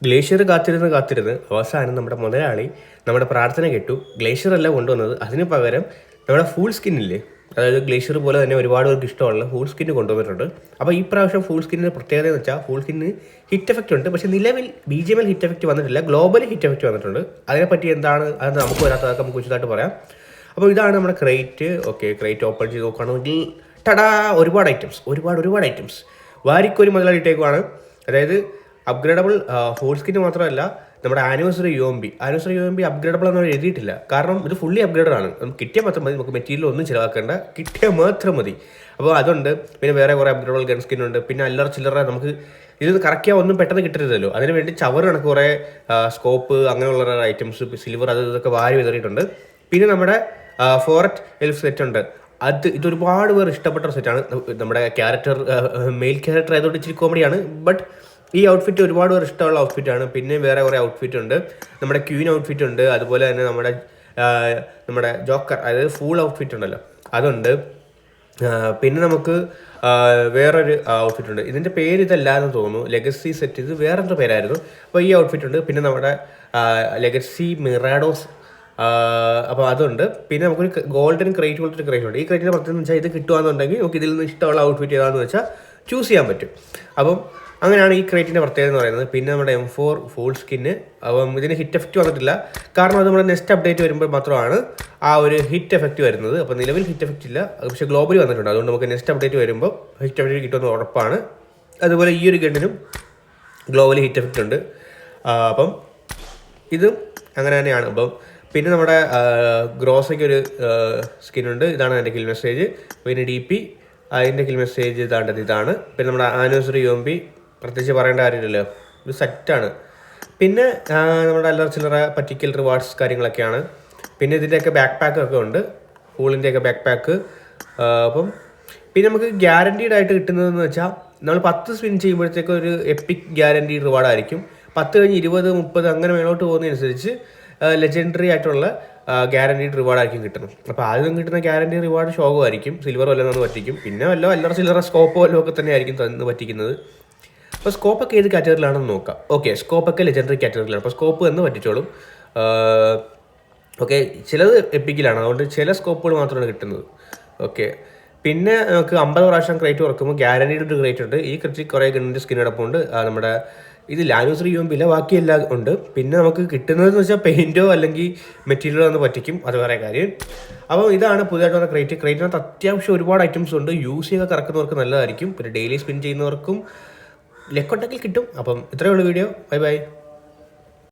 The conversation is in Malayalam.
ഗ്ലേഷ്യർ കാത്തിരുന്ന് അവസാനം നമ്മുടെ മുതലാളി നമ്മുടെ പ്രാർത്ഥന കേട്ടു. ഗ്ലേഷ്യർ അല്ല കൊണ്ടുവന്നത്, അതിന് പകരം നമ്മുടെ ഫുൾ സ്കിന്നില്ലേ, അതായത് ഗ്ലേഷ്യർ പോലെ തന്നെ ഒരുപാട് പേർക്ക് ഇഷ്ടമുള്ള ഫുൾ സ്കിന്ന് കൊണ്ടുവന്നിട്ടുണ്ട്. അപ്പോൾ ഈ പ്രാവശ്യം ഫുൾ സ്കിന്നിൻ്റെ പ്രത്യേകത എന്ന് വെച്ചാൽ ഫുൾ സ്കിന്നിന് ഹിറ്റ് എഫക്റ്റ് ഉണ്ട്. പക്ഷേ നിലവിൽ BGML ഹിറ്റ് എഫക്റ്റ് വന്നിട്ടില്ല, ഗ്ലോബൽ ഹിറ്റ് എഫക്റ്റ് വന്നിട്ടുണ്ട്. അതിനെപ്പറ്റി എന്താണ് അത് നമുക്ക് വരാത്തതൊക്കെ നമുക്ക് വിശദമായിട്ട് പറയാം. അപ്പോൾ ഇതാണ് നമ്മുടെ ക്രേറ്റ്. ഓക്കെ, ക്രേറ്റ് ഓപ്പൺ ചെയ്ത് നോക്കുകയാണെങ്കിൽ ടടാ ഒരുപാട് ഐറ്റംസ് വാരിക്കൊരു മുതലാളിയിട്ടേക്കുവാണ്. അതായത് അപ്ഗ്രേഡബിൾ ഫുൾ സ്കിന്ന് മാത്രമല്ല, നമ്മുടെ ആനിവേഴ്സറി UMP അപ്ഗ്രേഡബിൾ എന്ന് എഴുതിയിട്ടില്ല. കാരണം ഇത് ഫുള്ളി അപ്ഗ്രേഡഡ് ആണ്. നമുക്ക് കിട്ടിയാൽ മാത്രം മതി, നമുക്ക് മെറ്റീരിയൽ ഒന്നും ചിലവാക്കേണ്ട, കിട്ടിയാൽ മാത്രം മതി. അപ്പോൾ അതുണ്ട്. പിന്നെ വേറെ കുറേ അപ്ഗ്രേഡബിൾ ഗൺ സ്കിൻ ഉണ്ട്. പിന്നെ അല്ലറ ചില്ലറ നമുക്ക് ഇത് കറക്റ്റാ ഒന്നും പെട്ടെന്ന് കിട്ടരുതല്ലോ, അതിന് വേണ്ടി ചവർ കണക്ക് കുറേ സ്കോപ്പ് അങ്ങനെയുള്ള ഐറ്റംസ്, സിൽവർ ഇതൊക്കെ വാരി വിതറിയിട്ടുണ്ട്. പിന്നെ നമ്മുടെ ഫോററ്റ് എൽഫ് സെറ്റ് ഉണ്ട്. ഇതൊരുപാട് പേർ ഇഷ്ടപ്പെട്ട ഒരു സെറ്റാണ്. നമ്മുടെ ക്യാരക്ടർ മെയിൽ ക്യാരക്ടർ ആയതുകൊണ്ട് ഇച്ചിരി കോമഡിയാണ്. ബട്ട് ഈ ഔട്ട്ഫിറ്റ് ഒരുപാട് പേർ ഇഷ്ടമുള്ള ഔട്ട്ഫിറ്റാണ്. പിന്നെ വേറെ കുറേ ഔട്ട്ഫിറ്റ് ഉണ്ട്. നമ്മുടെ ക്വീൻ ഔട്ട്ഫിറ്റ് ഉണ്ട്. അതുപോലെ തന്നെ നമ്മുടെ ജോക്കർ, അതായത് ഫുൾ ഔട്ട്ഫിറ്റ് ഉണ്ടല്ലോ, അതുണ്ട്. പിന്നെ നമുക്ക് വേറൊരു ഔട്ട്ഫിറ്റ് ഉണ്ട്. ഇതിൻ്റെ പേര് ഇതല്ലാന്ന് തോന്നുന്നു, ലെഗസി സെറ്റ്. ഇത് വേറെന്തോ പേരായിരുന്നു. അപ്പോൾ ഈ ഔട്ട്ഫിറ്റ് ഉണ്ട്. പിന്നെ നമ്മുടെ ലെഗസി മിറാഡോസ്, അപ്പോൾ അതുണ്ട്. പിന്നെ നമുക്കൊരു ഗോൾഡൻ ക്രേറ്റ് പോലത്തെ ക്രേറ്റ് ഉണ്ട്. ഈ ക്രേറ്റിൻ്റെ പ്രത്യേകത എന്ന് വെച്ചാൽ ഇത് കിട്ടുകയാണെന്നുണ്ടെങ്കിൽ നമുക്ക് ഇതിൽ നിന്ന് ഇഷ്ടമുള്ള ഔട്ട്ഫിറ്റ് ഏതാണെന്ന് വെച്ചാൽ ചൂസ് ചെയ്യാൻ പറ്റും. അപ്പം അങ്ങനെയാണ് ഈ ക്രേറ്റിൻ്റെ പ്രത്യേകത എന്ന് പറയുന്നത്. പിന്നെ നമ്മുടെ M4 ഫുൾ സ്കിന്ന്, അപ്പം ഇതിന് ഹിറ്റ് എഫക്റ്റ് വന്നിട്ടില്ല. കാരണം അത് നമ്മുടെ നെക്സ്റ്റ് അപ്ഡേറ്റ് വരുമ്പോൾ മാത്രമാണ് ആ ഒരു ഹിറ്റ് എഫക്റ്റ് വരുന്നത്. അപ്പോൾ നിലവിൽ ഹിറ്റ് എഫക്റ്റ് ഇല്ല, പക്ഷേ ഗ്ലോബലി വന്നിട്ടുണ്ട്. അതുകൊണ്ട് നമുക്ക് നെക്സ്റ്റ് അപ്ഡേറ്റ് വരുമ്പോൾ ഹിറ്റ് എഫക്റ്റ് കിട്ടുമെന്ന് ഉറപ്പാണ്. അതുപോലെ ഈ ഒരു ഗണ്ണിനും ഗ്ലോബലി ഹിറ്റ് എഫക്റ്റ് ഉണ്ട്. അപ്പം ഇതും അങ്ങനെ തന്നെയാണ്. അപ്പം പിന്നെ നമ്മുടെ ഗ്രോസയ്ക്ക് ഒരു സ്കിന്നുണ്ട്. ഇതാണ് അതിൻ്റെ കിൽ മെസ്സേജ്. പിന്നെ DP അതിൻ്റെ കിൽ മെസ്സേജ് ഇതാണ്. പിന്നെ നമ്മുടെ ആനിവേഴ്സറി UMP പ്രത്യേകിച്ച് പറയേണ്ട കാര്യമില്ലല്ലോ, ഇത് സെറ്റാണ്. പിന്നെ നമ്മുടെ അല്ലറ ചില്ലറ പറ്റിക്കൽ റിവാർഡ്സ് കാര്യങ്ങളൊക്കെയാണ്. പിന്നെ ഇതിൻ്റെയൊക്കെ ബാക്ക് പാക്കൊക്കെ ഉണ്ട്, ഫൂളിൻ്റെയൊക്കെ ബാക്ക് പാക്ക്. അപ്പം പിന്നെ നമുക്ക് ഗ്യാരണ്ടീഡ് ആയിട്ട് കിട്ടുന്നതെന്ന് വെച്ചാൽ നമ്മൾ 10 സ്പിൻ ചെയ്യുമ്പോഴത്തേക്ക് ഒരു എപ്പിക് ഗ്യാരണ്ടീഡ് റിവാർഡായിരിക്കും. 10 കഴിഞ്ഞ് 20, 30 അങ്ങനെ മേലോട്ട് പോകുന്നതനുസരിച്ച് ലെജൻഡറി ആയിട്ടുള്ള ഗ്യാരണ്ടീഡ് റിവാർഡായിരിക്കും കിട്ടുന്നത്. അപ്പോൾ ആദ്യം കിട്ടുന്ന ഗ്യാരണ്ടി റിവാർഡ് ശോകമായിരിക്കും, സിൽവർ വല്ലതും തന്ന് പറ്റിക്കും. പിന്നെ അല്ലറ ചില്ലറ സ്കോപ്പ് വല്ലതും ഒക്കെ തന്നെ ആയിരിക്കും തന്ന് പറ്റിക്കുന്നത്. അപ്പോൾ സ്കോപ്പൊക്കെ ഏത് കാറ്റഗറിയിലാണെന്ന് നോക്കാം. ഓക്കെ, സ്കോപ്പൊക്കെ ലെജൻഡറി കാറ്റഗറിയിലാണ്. അപ്പോൾ സ്കോപ്പ് എന്ന് പറ്റിച്ചോളും. ഓക്കെ, ചിലത് എപ്പിക്കിലാണ്, അതുകൊണ്ട് ചില സ്കോപ്പുകൾ മാത്രമാണ് കിട്ടുന്നത്. ഓക്കെ, പിന്നെ നമുക്ക് 50 പ്രാവശ്യം ക്രേറ്റ് തുറക്കുമ്പോൾ ഗ്യാരണ്ടീഡ് ഒരു ക്രേറ്റ് ഉണ്ട്. ഈ ക്രേറ്റ് കുറേ ഗണ്ണിൻ്റെ സ്കിൻ കിടപ്പുണ്ട്. നമ്മുടെ ഇതിൽ ആനിവേഴ്സറി UMP ഇല്ല, ബാക്കിയെല്ലാം ഉണ്ട്. പിന്നെ നമുക്ക് കിട്ടുന്നതെന്ന് വെച്ചാൽ പെയിൻറ്റോ അല്ലെങ്കിൽ മെറ്റീരിയലോ ഒന്ന് പറ്റിക്കും, അത് വേറെ കാര്യം. അപ്പോൾ ഇതാണ് പുതിയതായിട്ട് വന്ന ക്രേറ്റിനകത്ത് അത്യാവശ്യം ഒരുപാട് ഐറ്റംസ് ഉണ്ട്. യൂസ് ചെയ്ത് കറക്കുന്നവർക്ക് നല്ലതായിരിക്കും. പിന്നെ ഡെയിലി സ്പിൻ ചെയ്യുന്നവർക്കും ലെക്കുണ്ടെങ്കിൽ കിട്ടും. അപ്പം ഇത്രയേ ഉള്ളൂ വീഡിയോ. ബൈ.